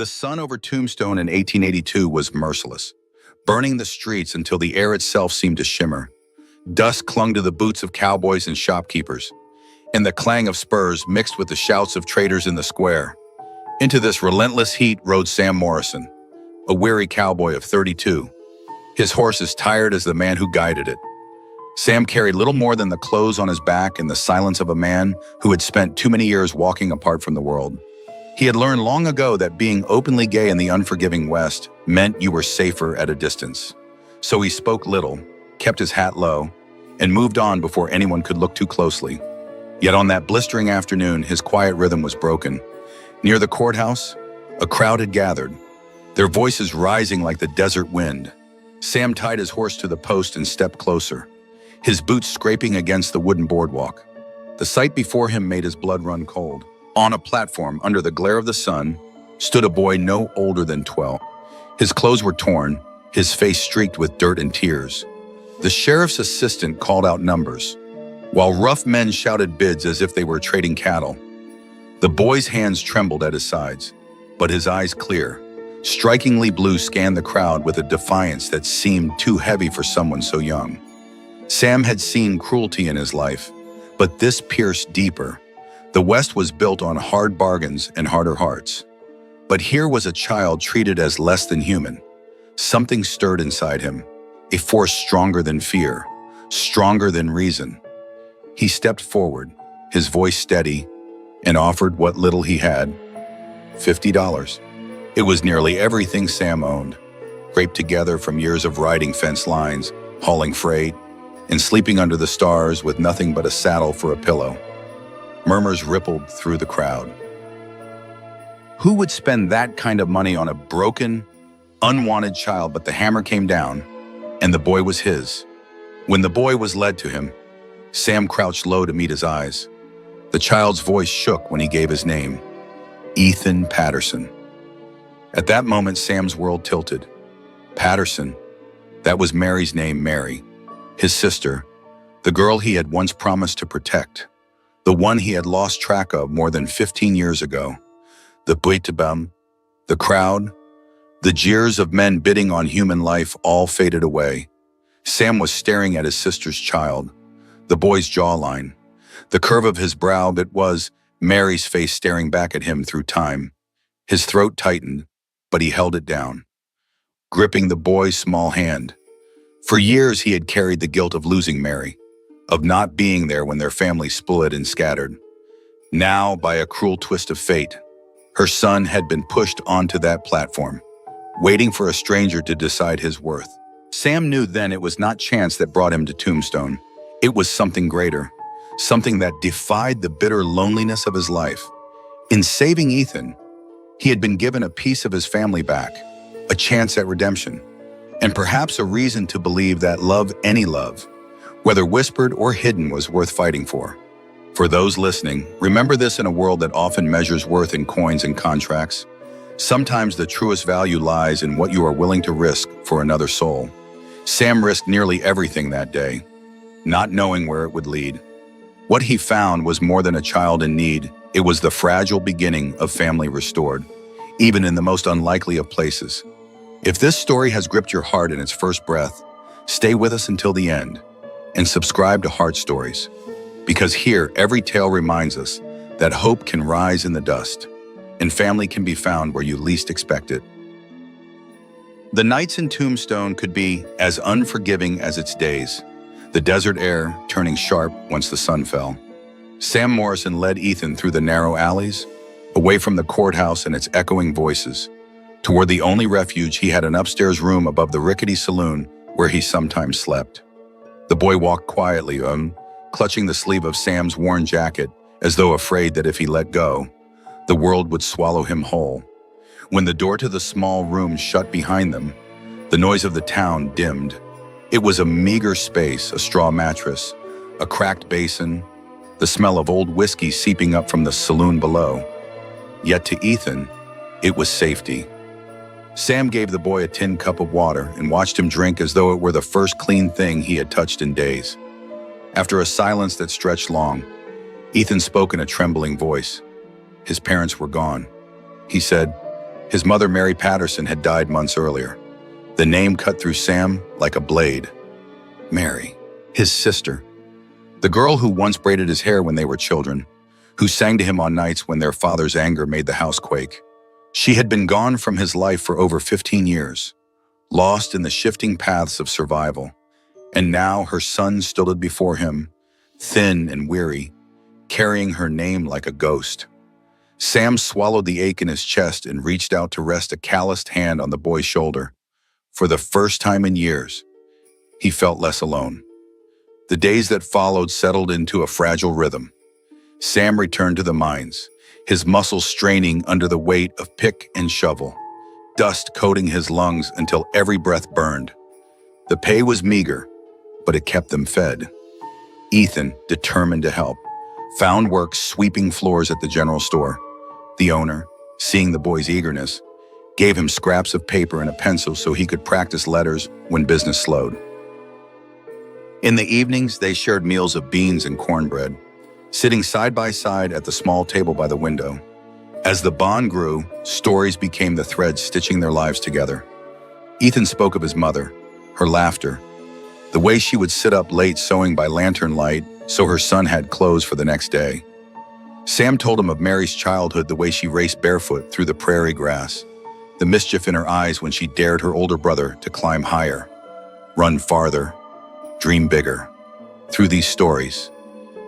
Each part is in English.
The sun over Tombstone in 1882 was merciless, burning the streets until the air itself seemed to shimmer. Dust clung to the boots of cowboys and shopkeepers, and the clang of spurs mixed with the shouts of traders in the square. Into this relentless heat rode Sam Morrison, a weary cowboy of 32, his horse as tired as the man who guided it. Sam carried little more than the clothes on his back and the silence of a man who had spent too many years walking apart from the world. He had learned long ago that being openly gay in the unforgiving West meant you were safer at a distance. So he spoke little, kept his hat low, and moved on before anyone could look too closely. Yet on that blistering afternoon, his quiet rhythm was broken. Near the courthouse, a crowd had gathered, their voices rising like the desert wind. Sam tied his horse to the post and stepped closer, his boots scraping against the wooden boardwalk. The sight before him made his blood run cold. On a platform, under the glare of the sun, stood a boy no older than 12. His clothes were torn, his face streaked with dirt and tears. The sheriff's assistant called out numbers, while rough men shouted bids as if they were trading cattle. The boy's hands trembled at his sides, but his eyes clear, strikingly blue, scanned the crowd with a defiance that seemed too heavy for someone so young. Sam had seen cruelty in his life, but this pierced deeper. The West was built on hard bargains and harder hearts. But here was a child treated as less than human. Something stirred inside him, a force stronger than fear, stronger than reason. He stepped forward, his voice steady, and offered what little he had, $50. It was nearly everything Sam owned, scraped together from years of riding fence lines, hauling freight, and sleeping under the stars with nothing but a saddle for a pillow. Murmurs rippled through the crowd. Who would spend that kind of money on a broken, unwanted child? But the hammer came down, and the boy was his. When the boy was led to him, Sam crouched low to meet his eyes. The child's voice shook when he gave his name, Ethan Patterson. At that moment, Sam's world tilted. Patterson, that was Mary's name, Mary, his sister, the girl he had once promised to protect, the one he had lost track of more than 15 years ago. The buitabum, the crowd, the jeers of men bidding on human life all faded away. Sam was staring at his sister's child, the boy's jawline, the curve of his brow. That was Mary's face staring back at him through time. His throat tightened, but he held it down, gripping the boy's small hand. For years he had carried the guilt of losing Mary, of not being there when their family split and scattered. Now, by a cruel twist of fate, her son had been pushed onto that platform, waiting for a stranger to decide his worth. Sam knew then it was not chance that brought him to Tombstone. It was something greater, something that defied the bitter loneliness of his life. In saving Ethan, he had been given a piece of his family back, a chance at redemption, and perhaps a reason to believe that love, any love, whether whispered or hidden, was worth fighting for. For those listening, remember this: in a world that often measures worth in coins and contracts, sometimes the truest value lies in what you are willing to risk for another soul. Sam risked nearly everything that day, not knowing where it would lead. What he found was more than a child in need. It was the fragile beginning of family restored, even in the most unlikely of places. If this story has gripped your heart in its first breath, stay with us until the end and subscribe to Heart Stories, because here every tale reminds us that hope can rise in the dust and family can be found where you least expect it. The nights in Tombstone could be as unforgiving as its days, the desert air turning sharp once the sun fell. Sam Morrison led Ethan through the narrow alleys, away from the courthouse and its echoing voices, toward the only refuge he had, an upstairs room above the rickety saloon where he sometimes slept. The boy walked quietly, clutching the sleeve of Sam's worn jacket, as though afraid that if he let go, the world would swallow him whole. When the door to the small room shut behind them, the noise of the town dimmed. It was a meager space, a straw mattress, a cracked basin, the smell of old whiskey seeping up from the saloon below. Yet to Ethan, it was safety. Sam gave the boy a tin cup of water and watched him drink as though it were the first clean thing he had touched in days. After a silence that stretched long, Ethan spoke in a trembling voice. His parents were gone. He said, His mother, Mary Patterson, had died months earlier. The name cut through Sam like a blade. Mary, his sister. The girl who once braided his hair when they were children, who sang to him on nights when their father's anger made the house quake. She had been gone from his life for over 15 years, lost in the shifting paths of survival. And now her son stood before him, thin and weary, carrying her name like a ghost. Sam swallowed the ache in his chest and reached out to rest a calloused hand on the boy's shoulder. For the first time in years, he felt less alone. The days that followed settled into a fragile rhythm. Sam returned to the mines, his muscles straining under the weight of pick and shovel, dust coating his lungs until every breath burned. The pay was meager, but it kept them fed. Ethan, determined to help, found work sweeping floors at the general store. The owner, seeing the boy's eagerness, gave him scraps of paper and a pencil so he could practice letters when business slowed. In the evenings, they shared meals of beans and cornbread, sitting side by side at the small table by the window. As the bond grew, stories became the threads stitching their lives together. Ethan spoke of his mother, her laughter, the way she would sit up late sewing by lantern light so her son had clothes for the next day. Sam told him of Mary's childhood, the way she raced barefoot through the prairie grass, the mischief in her eyes when she dared her older brother to climb higher, run farther, dream bigger. Through these stories,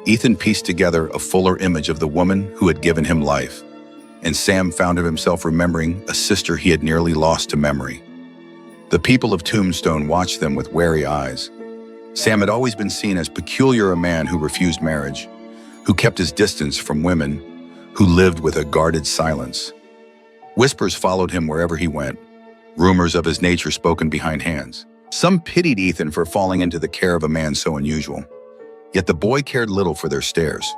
Ethan pieced together a fuller image of the woman who had given him life, and Sam found himself remembering a sister he had nearly lost to memory. The people of Tombstone watched them with wary eyes. Sam had always been seen as peculiar, a man who refused marriage, who kept his distance from women, who lived with a guarded silence. Whispers followed him wherever he went, rumors of his nature spoken behind hands. Some pitied Ethan for falling into the care of a man so unusual. Yet the boy cared little for their stares.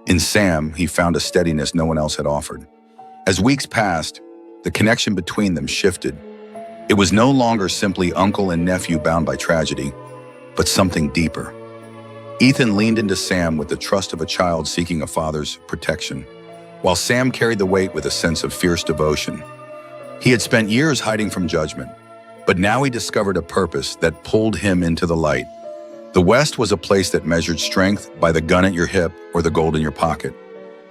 In Sam, he found a steadiness no one else had offered. As weeks passed, the connection between them shifted. It was no longer simply uncle and nephew bound by tragedy, but something deeper. Ethan leaned into Sam with the trust of a child seeking a father's protection, while Sam carried the weight with a sense of fierce devotion. He had spent years hiding from judgment, but now he discovered a purpose that pulled him into the light. The West was a place that measured strength by the gun at your hip or the gold in your pocket.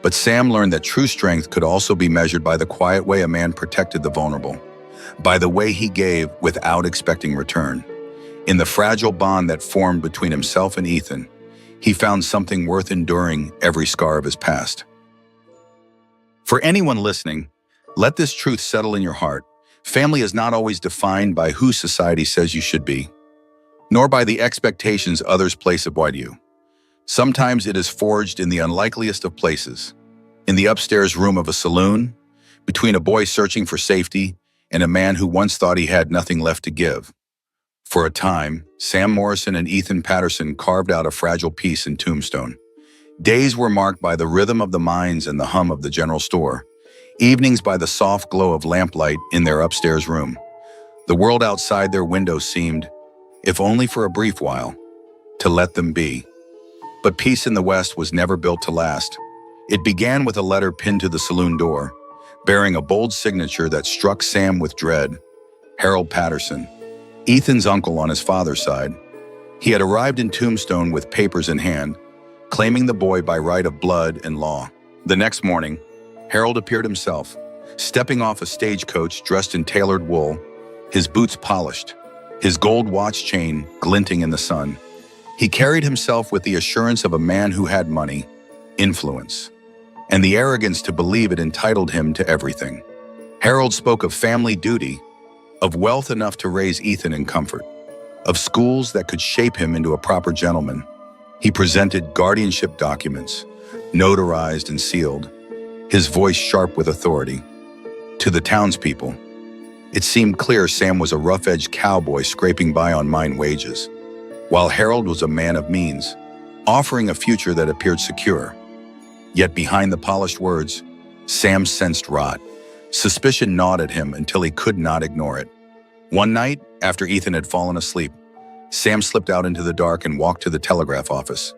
But Sam learned that true strength could also be measured by the quiet way a man protected the vulnerable, by the way he gave without expecting return. In the fragile bond that formed between himself and Ethan, he found something worth enduring every scar of his past. For anyone listening, let this truth settle in your heart. Family is not always defined by who society says you should be, nor by the expectations others place upon you. Sometimes it is forged in the unlikeliest of places, in the upstairs room of a saloon, between a boy searching for safety and a man who once thought he had nothing left to give. For a time, Sam Morrison and Ethan Patterson carved out a fragile peace in Tombstone. Days were marked by the rhythm of the mines and the hum of the general store, evenings by the soft glow of lamplight in their upstairs room. The world outside their window seemed, if only for a brief while, to let them be. But peace in the West was never built to last. It began with a letter pinned to the saloon door, bearing a bold signature that struck Sam with dread. Harold Patterson, Ethan's uncle on his father's side. He had arrived in Tombstone with papers in hand, claiming the boy by right of blood and law. The next morning, Harold appeared himself, stepping off a stagecoach dressed in tailored wool, his boots polished, his gold watch chain glinting in the sun. He carried himself with the assurance of a man who had money, influence, and the arrogance to believe it entitled him to everything. Harold spoke of family duty, of wealth enough to raise Ethan in comfort, of schools that could shape him into a proper gentleman. He presented guardianship documents, notarized and sealed, his voice sharp with authority. To the townspeople, it seemed clear Sam was a rough-edged cowboy scraping by on mine wages, while Harold was a man of means, offering a future that appeared secure. Yet behind the polished words, Sam sensed rot. Suspicion gnawed at him until he could not ignore it. One night, after Ethan had fallen asleep, Sam slipped out into the dark and walked to the telegraph office.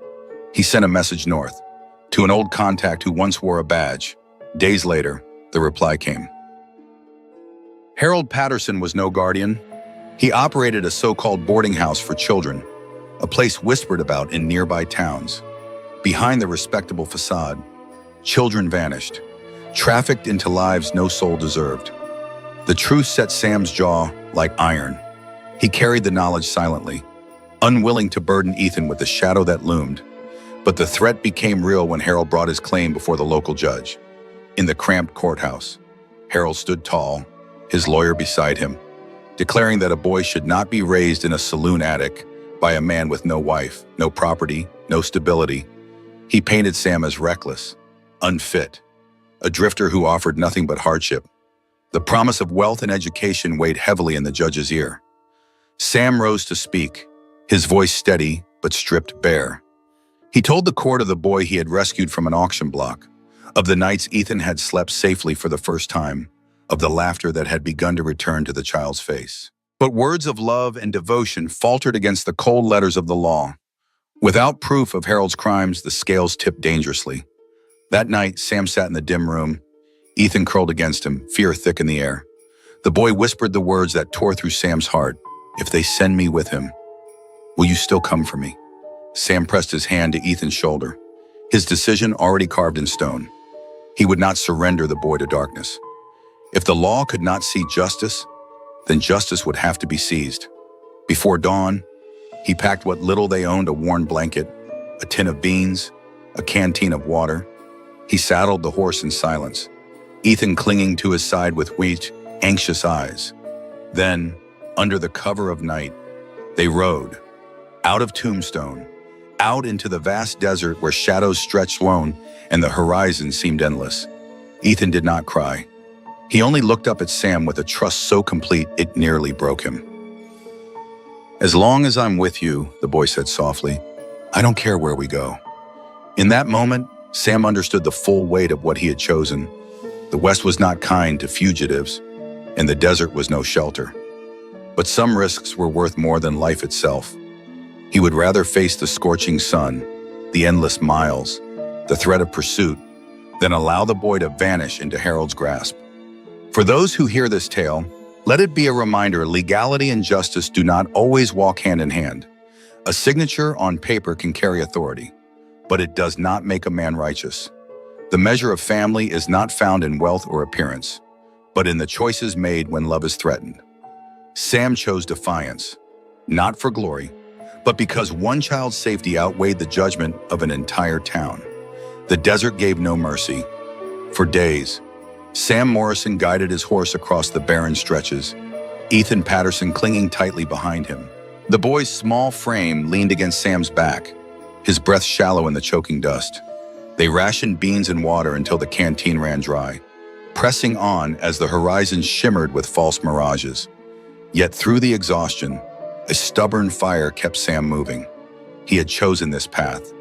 He sent a message north, to an old contact who once wore a badge. Days later, the reply came. Harold Patterson was no guardian. He operated a so-called boarding house for children, a place whispered about in nearby towns. Behind the respectable facade, children vanished, trafficked into lives no soul deserved. The truth set Sam's jaw like iron. He carried the knowledge silently, unwilling to burden Ethan with the shadow that loomed. But the threat became real when Harold brought his claim before the local judge. In the cramped courthouse, Harold stood tall, his lawyer beside him, declaring that a boy should not be raised in a saloon attic by a man with no wife, no property, no stability. He painted Sam as reckless, unfit, a drifter who offered nothing but hardship. The promise of wealth and education weighed heavily in the judge's ear. Sam rose to speak, his voice steady but stripped bare. He told the court of the boy he had rescued from an auction block, of the nights Ethan had slept safely for the first time, of the laughter that had begun to return to the child's face. But words of love and devotion faltered against the cold letters of the law. Without proof of Harold's crimes, the scales tipped dangerously. That night, Sam sat in the dim room. Ethan curled against him, fear thick in the air. The boy whispered the words that tore through Sam's heart. "If they send me with him, will you still come for me?" Sam pressed his hand to Ethan's shoulder, his decision already carved in stone. He would not surrender the boy to darkness. If the law could not see justice, then justice would have to be seized. Before dawn, he packed what little they owned, a worn blanket, a tin of beans, a canteen of water. He saddled the horse in silence, Ethan clinging to his side with weak, anxious eyes. Then, under the cover of night, they rode, out of Tombstone, out into the vast desert where shadows stretched lone and the horizon seemed endless. Ethan did not cry. He only looked up at Sam with a trust so complete it nearly broke him. "As long as I'm with you," the boy said softly, "I don't care where we go." In that moment, Sam understood the full weight of what he had chosen. The West was not kind to fugitives, and the desert was no shelter. But some risks were worth more than life itself. He would rather face the scorching sun, the endless miles, the threat of pursuit, than allow the boy to vanish into Harold's grasp. For those who hear this tale, let it be a reminder legality and justice do not always walk hand in hand. A signature on paper can carry authority, but it does not make a man righteous. The measure of family is not found in wealth or appearance, but in the choices made when love is threatened. Sam chose defiance, not for glory, but because one child's safety outweighed the judgment of an entire town. The desert gave no mercy. For days, Sam Morrison guided his horse across the barren stretches, Ethan Patterson clinging tightly behind him. The boy's small frame leaned against Sam's back, his breath shallow in the choking dust. They rationed beans and water until the canteen ran dry, pressing on as the horizon shimmered with false mirages. Yet through the exhaustion, a stubborn fire kept Sam moving. He had chosen this path,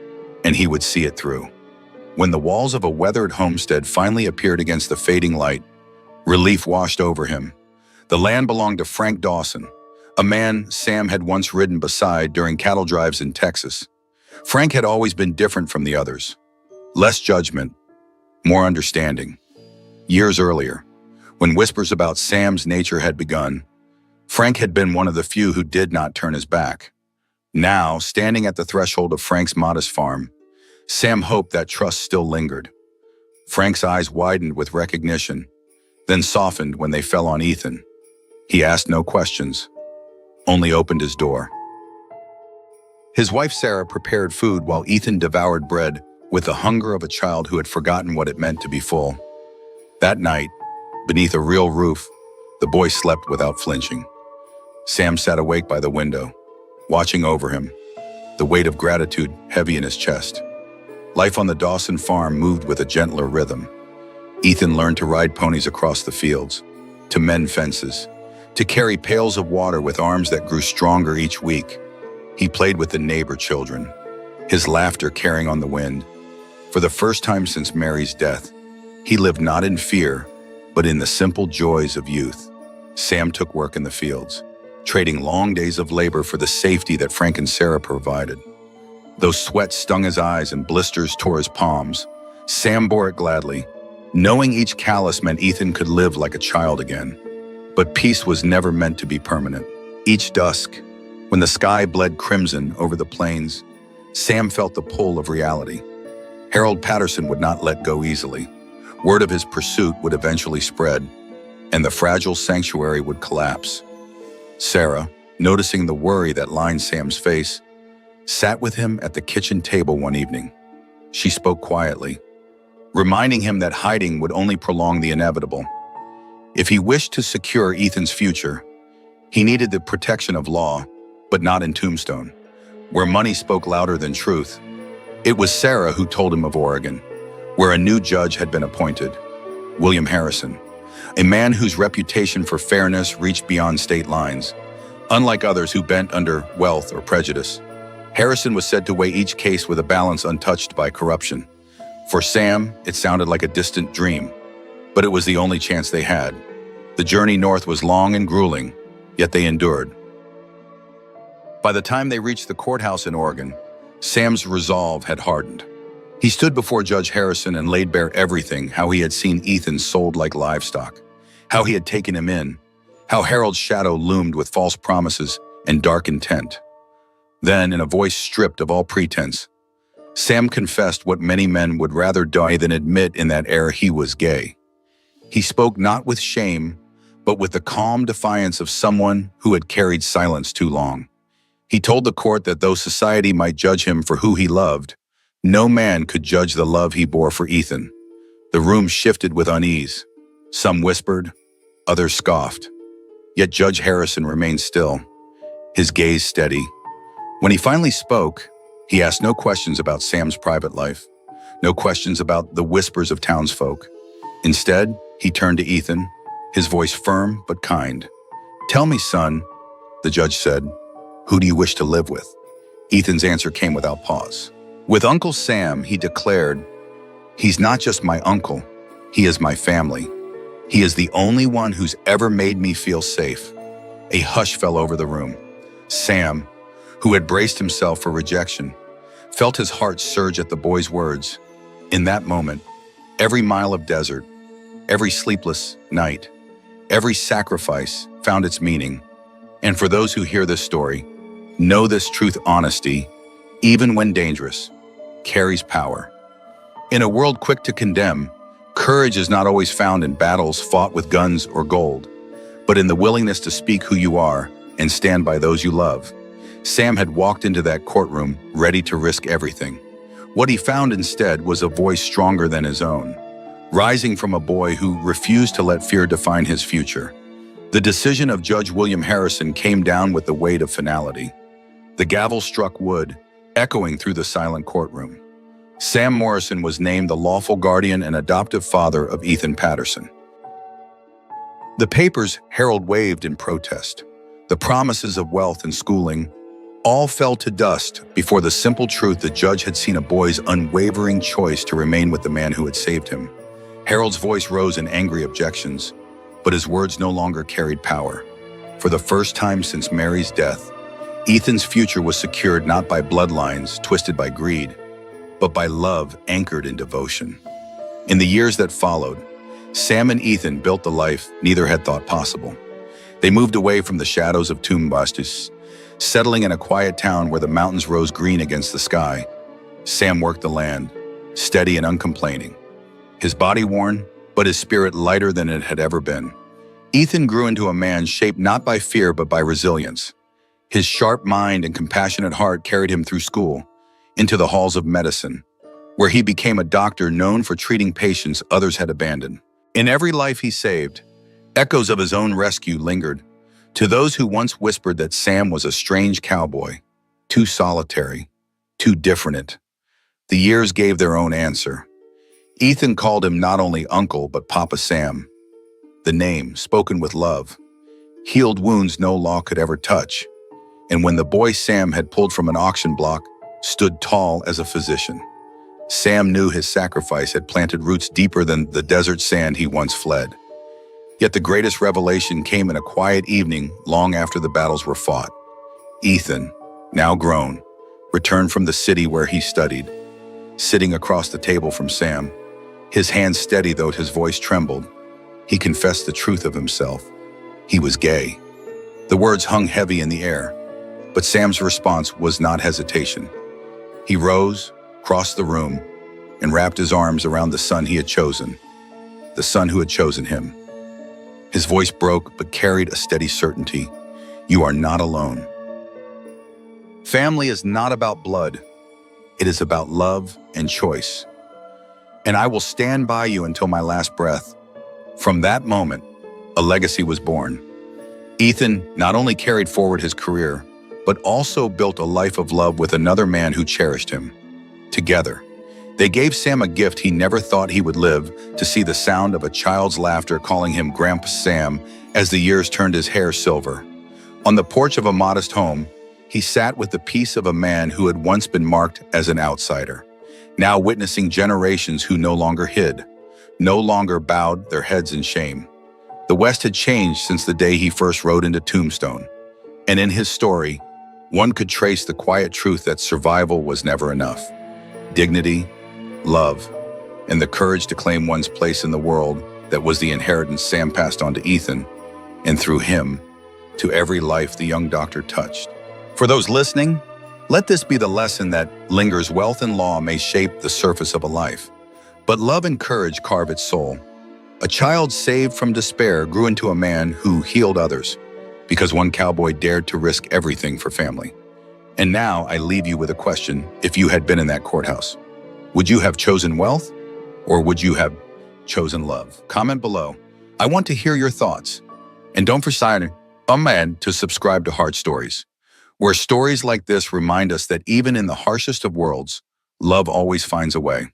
and he would see it through. When the walls of a weathered homestead finally appeared against the fading light, relief washed over him. The land belonged to Frank Dawson, a man Sam had once ridden beside during cattle drives in Texas. Frank had always been different from the others. Less judgment, more understanding. Years earlier, when whispers about Sam's nature had begun, Frank had been one of the few who did not turn his back. Now, standing at the threshold of Frank's modest farm, Sam hoped that trust still lingered. Frank's eyes widened with recognition, then softened when they fell on Ethan. He asked no questions, only opened his door. His wife Sarah prepared food while Ethan devoured bread with the hunger of a child who had forgotten what it meant to be full. That night, beneath a real roof, the boy slept without flinching. Sam sat awake by the window, watching over him, the weight of gratitude heavy in his chest. Life on the Dawson farm moved with a gentler rhythm. Ethan learned to ride ponies across the fields, to mend fences, to carry pails of water with arms that grew stronger each week. He played with the neighbor children, his laughter carrying on the wind. For the first time since Mary's death, he lived not in fear, but in the simple joys of youth. Sam took work in the fields, trading long days of labor for the safety that Frank and Sarah provided. Though sweat stung his eyes and blisters tore his palms, Sam bore it gladly, knowing each callus meant Ethan could live like a child again. But peace was never meant to be permanent. Each dusk, when the sky bled crimson over the plains, Sam felt the pull of reality. Harold Patterson would not let go easily. Word of his pursuit would eventually spread, and the fragile sanctuary would collapse. Sarah, noticing the worry that lined Sam's face, sat with him at the kitchen table one evening. She spoke quietly, reminding him that hiding would only prolong the inevitable. If he wished to secure Ethan's future, he needed the protection of law, but not in Tombstone, where money spoke louder than truth. It was Sarah who told him of Oregon, where a new judge had been appointed, William Harrison, a man whose reputation for fairness reached beyond state lines. Unlike others who bent under wealth or prejudice, Harrison was said to weigh each case with a balance untouched by corruption. For Sam, it sounded like a distant dream, but it was the only chance they had. The journey north was long and grueling, yet they endured. By the time they reached the courthouse in Oregon, Sam's resolve had hardened. He stood before Judge Harrison and laid bare everything: how he had seen Ethan sold like livestock, how he had taken him in, how Harold's shadow loomed with false promises and dark intent. Then, in a voice stripped of all pretense, Sam confessed what many men would rather die than admit in that era: he was gay. He spoke not with shame, but with the calm defiance of someone who had carried silence too long. He told the court that though society might judge him for who he loved, no man could judge the love he bore for Ethan. The room shifted with unease. Some whispered, others scoffed. Yet Judge Harrison remained still, his gaze steady. When he finally spoke, he asked no questions about Sam's private life, no questions about the whispers of townsfolk. Instead, he turned to Ethan, his voice firm but kind. "Tell me, son," the judge said, "who do you wish to live with?" Ethan's answer came without pause. "With Uncle Sam," he declared. "He's not just my uncle, he is my family. He is the only one who's ever made me feel safe." A hush fell over the room. Sam, who had braced himself for rejection, felt his heart surge at the boy's words. In that moment, every mile of desert, every sleepless night, every sacrifice found its meaning. And for those who hear this story, know this truth: honesty, even when dangerous, carries power. In a world quick to condemn, courage is not always found in battles fought with guns or gold, but in the willingness to speak who you are and stand by those you love. Sam had walked into that courtroom ready to risk everything. What he found instead was a voice stronger than his own, rising from a boy who refused to let fear define his future. The decision of Judge William Harrison came down with the weight of finality. The gavel struck wood, echoing through the silent courtroom. Sam Morrison was named the lawful guardian and adoptive father of Ethan Patterson. The papers Harold waved in protest. The promises of wealth and schooling all fell to dust before the simple truth: the judge had seen a boy's unwavering choice to remain with the man who had saved him. Harold's voice rose in angry objections, but his words no longer carried power. For the first time since Mary's death, Ethan's future was secured not by bloodlines twisted by greed, but by love anchored in devotion. In the years that followed, Sam and Ethan built the life neither had thought possible. They moved away from the shadows of Tombstone, settling in a quiet town where the mountains rose green against the sky. Sam worked the land, steady and uncomplaining, his body worn, but his spirit lighter than it had ever been. Ethan grew into a man shaped not by fear but by resilience. His sharp mind and compassionate heart carried him through school, into the halls of medicine, where he became a doctor known for treating patients others had abandoned. In every life he saved, echoes of his own rescue lingered. To those who once whispered that Sam was a strange cowboy, too solitary, too different, the years gave their own answer. Ethan called him not only uncle but Papa Sam. The name, spoken with love, healed wounds no law could ever touch. And when the boy Sam had pulled from an auction block, stood tall as a physician, Sam knew his sacrifice had planted roots deeper than the desert sand he once fled. Yet the greatest revelation came in a quiet evening long after the battles were fought. Ethan, now grown, returned from the city where he studied. Sitting across the table from Sam, his hands steady though his voice trembled, he confessed the truth of himself. He was gay. The words hung heavy in the air, but Sam's response was not hesitation. He rose, crossed the room, and wrapped his arms around the son he had chosen, the son who had chosen him. His voice broke but carried a steady certainty. You are not alone. Family is not about blood. It is about love and choice. And I will stand by you until my last breath. From that moment, a legacy was born. Ethan not only carried forward his career, but also built a life of love with another man who cherished him. Together, they gave Sam a gift he never thought he would live to see the sound of a child's laughter calling him Grandpa Sam as the years turned his hair silver. On the porch of a modest home, he sat with the peace of a man who had once been marked as an outsider, now witnessing generations who no longer hid, no longer bowed their heads in shame. The West had changed since the day he first rode into Tombstone, and in his story, one could trace the quiet truth that survival was never enough. Dignity, love, and the courage to claim one's place in the world that was the inheritance Sam passed on to Ethan, and through him, to every life the young doctor touched. For those listening, let this be the lesson that lingers. Wealth and law may shape the surface of a life, but love and courage carve its soul. A child saved from despair grew into a man who healed others, because one cowboy dared to risk everything for family. And now I leave you with a question. If you had been in that courthouse, would you have chosen wealth, or would you have chosen love? Comment below. I want to hear your thoughts. And don't forget to subscribe to Heart Stories, where stories like this remind us that even in the harshest of worlds, love always finds a way.